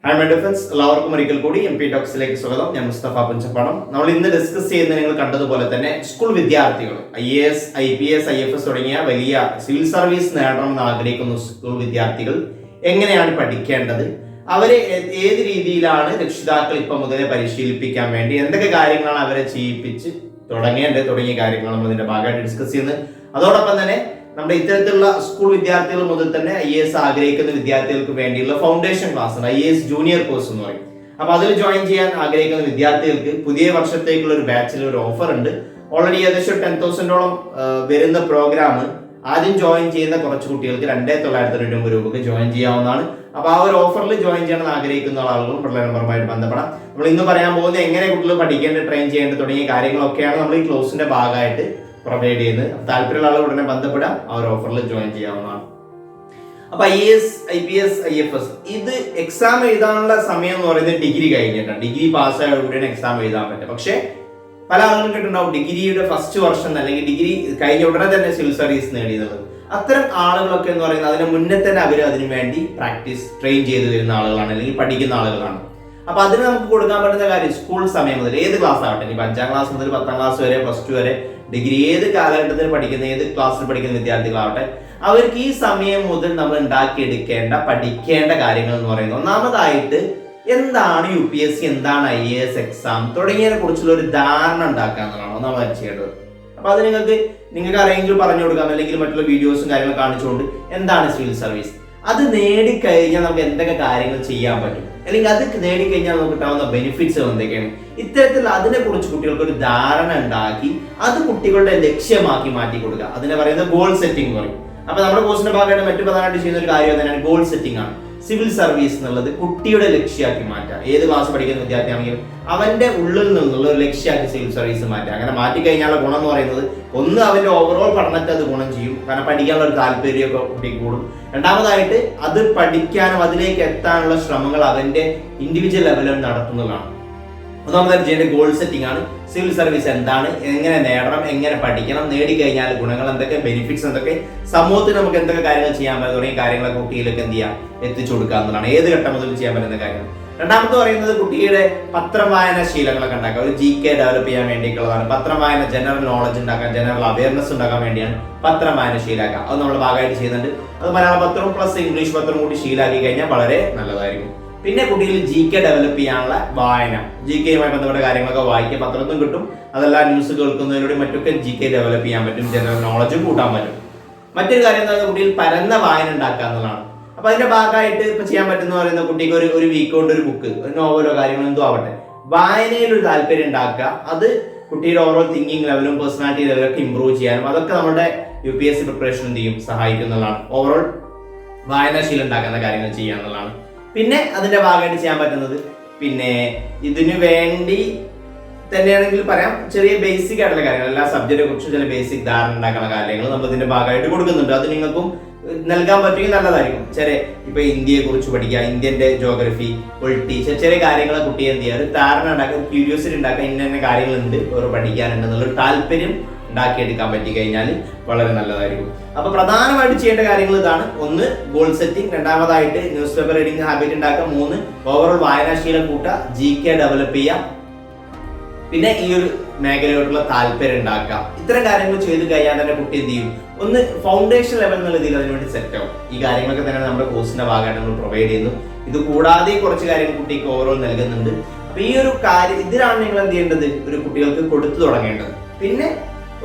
Hi my defence, എല്ലാവർക്കും ഒരിക്കൽ കൂടി MP ടോക്സിലേക്ക് സ്വാഗതം. ഞാൻ മുസ്തഫ പുഞ്ചപ്പാടം. നമ്മൾ ഇന്ന് ഡിസ്കസ് ചെയ്യുന്ന നിങ്ങൾ കണ്ടതുപോലെ തന്നെ സ്കൂൾ വിദ്യാർത്ഥികൾ IAS, IPS, IFS തുടങ്ങിയ വലിയ സിവിൽ സർവീസ് നേടണമെന്ന് ആഗ്രഹിക്കുന്ന സ്കൂൾ വിദ്യാർത്ഥികൾ എങ്ങനെയാണ് പഠിക്കേണ്ടത്, അവരെ ഏത് രീതിയിലാണ് രക്ഷിതാക്കൾ ഇപ്പം മുതലേ പരിശീലിപ്പിക്കാൻ വേണ്ടി എന്തൊക്കെ കാര്യങ്ങളാണ് അവരെ ചെയ്യിപ്പിച്ച് തുടങ്ങിയ കാര്യങ്ങളാണ് നമ്മൾ ഇതിന്റെ ഭാഗമായിട്ട് ഡിസ്കസ് ചെയ്യുന്നത്. അതോടൊപ്പം തന്നെ നമ്മുടെ ഇത്തരത്തിലുള്ള സ്കൂൾ വിദ്യാർത്ഥികൾ മുതൽ തന്നെ IAS ആഗ്രഹിക്കുന്ന വിദ്യാർത്ഥികൾക്ക് വേണ്ടിയുള്ള ഫൗണ്ടേഷൻ ക്ലാസ് ഉണ്ട്, IAS ജൂനിയർ കോഴ്സ് എന്ന് പറയും. അപ്പൊ അതിൽ ജോയിൻ ചെയ്യാൻ ആഗ്രഹിക്കുന്ന വിദ്യാർത്ഥികൾക്ക് പുതിയ വർഷത്തേക്കുള്ള ഒരു ബാച്ചിൽ ഒരു ഓഫർ ഉണ്ട്. ഓൾറെഡി ഏകദേശം 10,000ഓളം വരുന്ന പ്രോഗ്രാം ആദ്യം ജോയിൻ ചെയ്യുന്ന കുറച്ച് കുട്ടികൾക്ക് 2,999 രൂപക്ക് ജോയിൻ ചെയ്യാവുന്നതാണ്. അപ്പൊ ആ ഒരു ഓഫറിൽ ജോയിൻ ചെയ്യണമെന്ന് ആഗ്രഹിക്കുന്ന ആളുകളും ഉള്ള നമ്പറുമായിട്ട് ബന്ധപ്പെടാം. നമ്മൾ ഇന്ന് പറയാൻ പോകുന്നത് എങ്ങനെ കുട്ടികൾ പഠിക്കേണ്ടത്, ട്രെയിൻ ചെയ്യേണ്ടത് തുടങ്ങിയ കാര്യങ്ങളൊക്കെയാണ് നമ്മൾ ഈ ക്ലോസിന്റെ ഭാഗമായിട്ട് പ്രൊവൈഡ് ചെയ്യുന്നത്. താല്പര്യമുള്ള ആളുകൾ ഉടനെ ബന്ധപ്പെടാം, ആ ഒരു ഓഫറിൽ ജോയിൻ ചെയ്യാവുന്നതാണ്. അപ്പൊ IAS, IPS, IFS ഇത് എക്സാം എഴുതാനുള്ള സമയം എന്ന് പറയുന്നത് ഡിഗ്രി കഴിഞ്ഞിട്ടാണ്. ഡിഗ്രി പാസ്സായ കൂടിയാണ് എക്സാം എഴുതാൻ പറ്റും. പക്ഷെ പല ആളുകളും കേട്ടിട്ടുണ്ടാവും ഡിഗ്രിയുടെ ഫസ്റ്റ് വർഷം അല്ലെങ്കിൽ ഡിഗ്രി കഴിഞ്ഞ ഉടനെ തന്നെ സിവിൽ സർവീസ് നേടിയത്. അത്തരം ആളുകളൊക്കെ എന്ന് പറയുന്നത് അതിന് മുന്നേ തന്നെ അവർ അതിനു വേണ്ടി പ്രാക്ടീസ് ട്രെയിൻ ചെയ്ത് വരുന്ന ആളുകളാണ് അല്ലെങ്കിൽ പഠിക്കുന്ന ആളുകളാണ്. അപ്പൊ അതിന് നമുക്ക് കൊടുക്കാൻ പറ്റുന്ന കാര്യം സ്കൂൾ സമയം മുതൽ ഏത് ക്ലാസ് ആവട്ടെ, ഇനി 5ാം ക്ലാസ് മുതൽ 10ാം ക്ലാസ് വരെ, +2 വരെ, ഡിഗ്രി ഏത് കാലഘട്ടത്തിൽ പഠിക്കുന്ന ഏത് ക്ലാസ്സിൽ പഠിക്കുന്ന വിദ്യാർത്ഥികളാവട്ടെ, അവർക്ക് ഈ സമയം മുതൽ നമ്മൾ ഉണ്ടാക്കിയെടുക്കേണ്ട പഠിക്കേണ്ട കാര്യങ്ങൾ എന്ന് പറയുന്നത് ഒന്നാമതായിട്ട് എന്താണ് UPSC, എന്താണ് IAS എക്സാം തുടങ്ങിയതിനെ കുറിച്ചുള്ള ഒരു ധാരണ ഉണ്ടാക്കുക എന്നുള്ളതാണ് ഒന്നാമതായിട്ട് ചെയ്യേണ്ടത്. അപ്പൊ അത് നിങ്ങൾക്ക് അറിയെങ്കിൽ പറഞ്ഞു കൊടുക്കാം, അല്ലെങ്കിൽ മറ്റുള്ള വീഡിയോസും കാര്യങ്ങളും കാണിച്ചുകൊണ്ട് എന്താണ് സിവിൽ സർവീസ്, അത് നേടിക്കഴിഞ്ഞാൽ നമുക്ക് എന്തൊക്കെ കാര്യങ്ങൾ ചെയ്യാൻ പറ്റും, അല്ലെങ്കിൽ അത് നേടിക്കഴിഞ്ഞാൽ നമുക്ക് കിട്ടാവുന്ന ബെനിഫിറ്റ്സ് എന്തൊക്കെയാണ്, ഇത്തരത്തിൽ അതിനെ കുറിച്ച് കുട്ടികൾക്ക് ഒരു ധാരണ ഉണ്ടാക്കി അത് കുട്ടികളുടെ ലക്ഷ്യമാക്കി മാറ്റി കൊടുക്കുക. അതിനെ പറയുന്നത് ഗോൾ സെറ്റിംഗ് പറയും. അപ്പൊ നമ്മുടെ കോഴ്സിന്റെ ഭാഗമായിട്ട് മറ്റു പ്രധാനമായിട്ട് ചെയ്യുന്ന ഒരു കാര്യം തന്നെയാണ് ഗോൾ സെറ്റിംഗ് ആണ്. സിവിൽ സർവീസ് എന്നുള്ളത് കുട്ടിയുടെ ലക്ഷ്യമാക്കി മാറ്റുക. ഏത് ക്ലാസ് പഠിക്കുന്ന വിദ്യാർത്ഥിയാണെങ്കിലും അവന്റെ ഉള്ളിൽ നിന്നുള്ള ഒരു ലക്ഷ്യമാക്കി സിവിൽ സർവീസ് മാറ്റുക. അങ്ങനെ മാറ്റിക്കഴിഞ്ഞാലുള്ള ഗുണം എന്ന് പറയുന്നത് ഒന്ന്, അവന്റെ ഓവറോൾ പഠനത്തെ അത് ഗുണം ചെയ്യും, കാരണം പഠിക്കാനുള്ള ഒരു താല്പര്യമൊക്കെ കുട്ടിക്ക് കൂടും. രണ്ടാമതായിട്ട് അത് പഠിക്കാനും അതിലേക്ക് എത്താനുള്ള ശ്രമങ്ങൾ അവന്റെ ഇൻഡിവിജ്വൽ ലെവലിൽ നടത്തുന്നതാണ്. ഒന്നാമതായിട്ട് ചെയ്യേണ്ട ഗോൾ സെറ്റിംഗ് ആണ്. സിവിൽ സർവീസ് എന്താണ്, എങ്ങനെ നേടണം, എങ്ങനെ പഠിക്കണം, നേടിക്കഴിഞ്ഞാൽ ഗുണങ്ങൾ എന്തൊക്കെ, ബെനിഫിറ്റ്സ് എന്തൊക്കെ, സമൂഹത്തിൽ നമുക്ക് എന്തൊക്കെ കാര്യങ്ങൾ ചെയ്യാൻ പറ്റും തുടങ്ങിയ കാര്യങ്ങളൊക്കെ കുട്ടിയിലേക്ക് എന്ത് ചെയ്യാം, എത്തിച്ചു കൊടുക്കുക എന്നുള്ളതാണ് ഏത് ഘട്ടം മുതൽ ചെയ്യാൻ പറ്റുന്ന കാര്യങ്ങൾ. രണ്ടാമത്തെ പറയുന്നത് കുട്ടിയുടെ പത്രം വായന ശീലങ്ങളൊക്കെ ഉണ്ടാക്കുക, ഒരു GK ഡെവലപ്പ് ചെയ്യാൻ വേണ്ടിയിട്ടുള്ളതാണ്. പത്രം വായന ജനറൽ നോളജ് ഉണ്ടാക്കാൻ, ജനറൽ അവയർനെസ് ഉണ്ടാക്കാൻ വേണ്ടിയാണ് പത്രം വായന ശീലാക്കുക. അത് നമ്മൾ ഭാഗമായിട്ട് ചെയ്യുന്നുണ്ട്. അത് മലയാള പത്രവും പ്ലസ് ഇംഗ്ലീഷ് പത്രം കൂടി ശീലാക്കി കഴിഞ്ഞാൽ വളരെ നല്ലതായിരിക്കും. പിന്നെ കുട്ടികൾ GK ഡെവലപ്പ് ചെയ്യാനുള്ള വായന, GKയുമായി ബന്ധപ്പെട്ട കാര്യങ്ങളൊക്കെ വായിക്കുക, പത്രത്തും കിട്ടും. അതല്ല ന്യൂസ് കേൾക്കുന്നതിലൂടെ മറ്റൊക്കെ GK ഡെവലപ്പ് ചെയ്യാൻ പറ്റും, ജനറൽ നോളജും കൂട്ടാൻ പറ്റും. മറ്റൊരു കാര്യം എന്താ, കുട്ടികൾ പരന്ന വായന ഉണ്ടാക്കുക എന്നുള്ളതാണ്. അപ്പൊ അതിന്റെ ഭാഗമായിട്ട് ഇപ്പൊ ചെയ്യാൻ പറ്റുന്ന പറയുന്ന കുട്ടിക്ക് ഒരു വീക്ക് കൊണ്ട് ഒരു ബുക്ക്, ഒരു നോവലോ കാര്യങ്ങളോ എന്തോ ആവട്ടെ, വായനയിൽ ഒരു താല്പര്യം ഉണ്ടാക്കുക. അത് കുട്ടിയുടെ ഓവറോൾ തിങ്കിങ് ലെവലും പേഴ്സണാലിറ്റി ലെവലൊക്കെ ഇമ്പ്രൂവ് ചെയ്യാനും അതൊക്കെ നമ്മുടെ UPSC പ്രിപ്പറേഷൻ എന്ത് ചെയ്യും, സഹായിക്കുന്നതാണ്. ഓവറോൾ വായനാശീലം ഉണ്ടാക്കുന്ന കാര്യങ്ങൾ ചെയ്യുക എന്നുള്ളതാണ്. പിന്നെ അതിന്റെ ഭാഗമായിട്ട് ചെയ്യാൻ പറ്റുന്നത്, പിന്നെ ഇതിനു വേണ്ടി തന്നെയാണെങ്കിൽ പറയാം, ചെറിയ ബേസിക് ആയിട്ടുള്ള കാര്യങ്ങൾ, എല്ലാ സബ്ജക്റ്റിനെ കുറിച്ചും ചില ബേസിക് ധാരണ ഉണ്ടാക്കുന്ന കാര്യങ്ങൾ നമ്മൾ ഇതിന്റെ ഭാഗമായിട്ട് കൊടുക്കുന്നുണ്ട്. അത് നിങ്ങൾക്കും നൽകാൻ പറ്റുമെങ്കിൽ നല്ലതായിരിക്കും. ഇപ്പൊ ഇന്ത്യയെ കുറിച്ച് പഠിക്കുക, ഇന്ത്യന്റെ ജോഗ്രഫി, പൊളിറ്റി, ചെറിയ കാര്യങ്ങളെ കുട്ടിയെ എന്ത് ചെയ്യുക, ഒരു ധാരണ ഉണ്ടാക്കുക, ക്യൂരിയോസിറ്റി ഉണ്ടാക്കുക, ഇന്ന കാര്യങ്ങളുണ്ട് ഓരോ പഠിക്കാനുണ്ട് എന്നുള്ളൊരു താല്പര്യം ഉണ്ടാക്കിയെടുക്കാൻ പറ്റി കഴിഞ്ഞാൽ വളരെ നല്ലതായിരിക്കും. അപ്പൊ പ്രധാനമായിട്ട് ചെയ്യേണ്ട കാര്യങ്ങൾ ഇതാണ്. ഒന്ന്, ഗോൾ സെറ്റിംഗ്. രണ്ടാമതായിട്ട് ന്യൂസ് പേപ്പർ റീഡിംഗ് ഹാബിറ്റ് ഉണ്ടാക്കുക. 3, ഓവറോൾ വായനാശീലം കൂട്ടുക, GK ഡെവലപ്പ് ചെയ്യുക. പിന്നെ ഈ ഒരു മേഖലയോടുള്ള താല്പര്യം ഉണ്ടാക്കുക. ഇത്തരം കാര്യങ്ങൾ ചെയ്ത് കഴിഞ്ഞാൽ തന്നെ കുട്ടി എന്ത് ചെയ്യും, ഒന്ന് ഫൗണ്ടേഷൻ ലെവൽ എന്നുള്ള രീതിയിൽ അതിനുവേണ്ടി സെറ്റ് ആവും. ഈ കാര്യങ്ങളൊക്കെ തന്നെയാണ് നമ്മുടെ കോഴ്സിന്റെ ഭാഗമായിട്ട് നമ്മൾ പ്രൊവൈഡ് ചെയ്യുന്നു. ഇത് കൂടാതെ കുറച്ച് കാര്യങ്ങൾ കുട്ടിക്ക് ഓവറോൾ നൽകുന്നുണ്ട്. അപ്പൊ ഈ ഒരു കാര്യം ഇതിലാണ് നിങ്ങൾ എന്ത് ചെയ്യേണ്ടത്, ഒരു കുട്ടികൾക്ക് കൊടുത്തു തുടങ്ങേണ്ടത്. പിന്നെ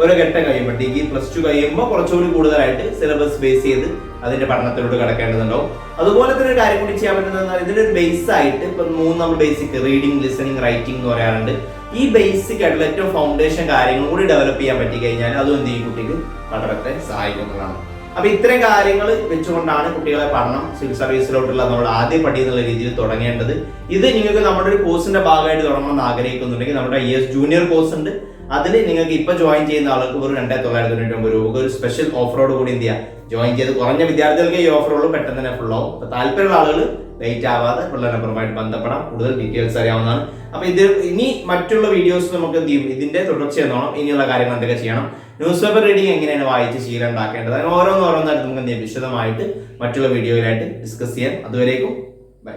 ഓരോ ഘട്ടം കഴിയുമ്പോൾ ഡിഗ്രി +2 കഴിയുമ്പോൾ കുറച്ചുകൂടി കൂടുതലായിട്ട് സിലബസ് ബേസ് ചെയ്ത് അതിന്റെ പഠനത്തിലോട്ട് കടക്കേണ്ടതുണ്ടാവും. അതുപോലെ തന്നെ ഒരു കാര്യം കൂടി ചെയ്യാൻ പറ്റുന്നത്, ഇതിന്റെ ഒരു ബേസ് ആയിട്ട് ഇപ്പൊ 3 നമ്മൾ ബേസിക് റീഡിംഗ്, ലിസണിങ്, റൈറ്റിംഗ് എന്ന് പറയാറുണ്ട്. ഈ ബേസിക് ആയിട്ടുള്ള ഏറ്റവും ഫൗണ്ടേഷൻ കാര്യങ്ങൾ കൂടി ഡെവലപ്പ് ചെയ്യാൻ പറ്റി കഴിഞ്ഞാൽ അതും എന്ത് ചെയ്യും, കുട്ടിക്ക് പഠനത്തെ സഹായിക്കുന്നതാണ്. അപ്പൊ ഇത്തരം കാര്യങ്ങൾ വെച്ചുകൊണ്ടാണ് കുട്ടികളെ പഠനം സിവിൽ സർവീസിലോട്ടുള്ള നമ്മൾ ആദ്യം പടി എന്നുള്ള രീതിയിൽ തുടങ്ങേണ്ടത്. ഇത് നിങ്ങൾക്ക് നമ്മുടെ ഒരു കോഴ്സിന്റെ ഭാഗമായിട്ട് തുടങ്ങണമെന്ന് ആഗ്രഹിക്കുന്നുണ്ടെങ്കിൽ നമ്മുടെ IAS ജൂനിയർ കോഴ്സ് ഉണ്ട്. അതിൽ നിങ്ങൾക്ക് ഇപ്പൊ ജോയിൻ ചെയ്യുന്ന ആൾക്ക് ഒരു 2,999 രൂപ ഒരു സ്പെഷ്യൽ ഓഫറോട് കൂടി എന്ത് ചെയ്യുക, ജോയിൻ ചെയ്ത് കുറഞ്ഞ വിദ്യാർത്ഥികൾക്ക് ഈ ഓഫറുള്ളൂ, പെട്ടെന്ന് തന്നെ ഫുൾ ആവും. അപ്പൊ താല്പര്യമുള്ള ആളുകൾ ലേറ്റ് ആവാതെ ഉള്ള നമ്പറുമായിട്ട് ബന്ധപ്പെടാം, കൂടുതൽ ഡീറ്റെയിൽസ് അറിയാവുന്നതാണ്. അപ്പൊ ഇനി മറ്റുള്ള വീഡിയോസ് നമുക്ക് എന്ത് ചെയ്യും, ഇതിന്റെ തുടർച്ച എന്നോണം ഇനിയുള്ള കാര്യങ്ങൾ എന്തൊക്കെ ചെയ്യണം, ന്യൂസ് പേപ്പർ റീഡിംഗ് എങ്ങനെയാണ് വായിച്ച് ശീലം ഉണ്ടാക്കേണ്ടത്, അങ്ങനെ ഓരോന്നായിട്ട് നമുക്ക് എന്ത് ചെയ്യാം, വിശദമായിട്ട് മറ്റുള്ള വീഡിയോയിലായിട്ട് ഡിസ്കസ് ചെയ്യാം. അതുവരേക്കും ബൈ.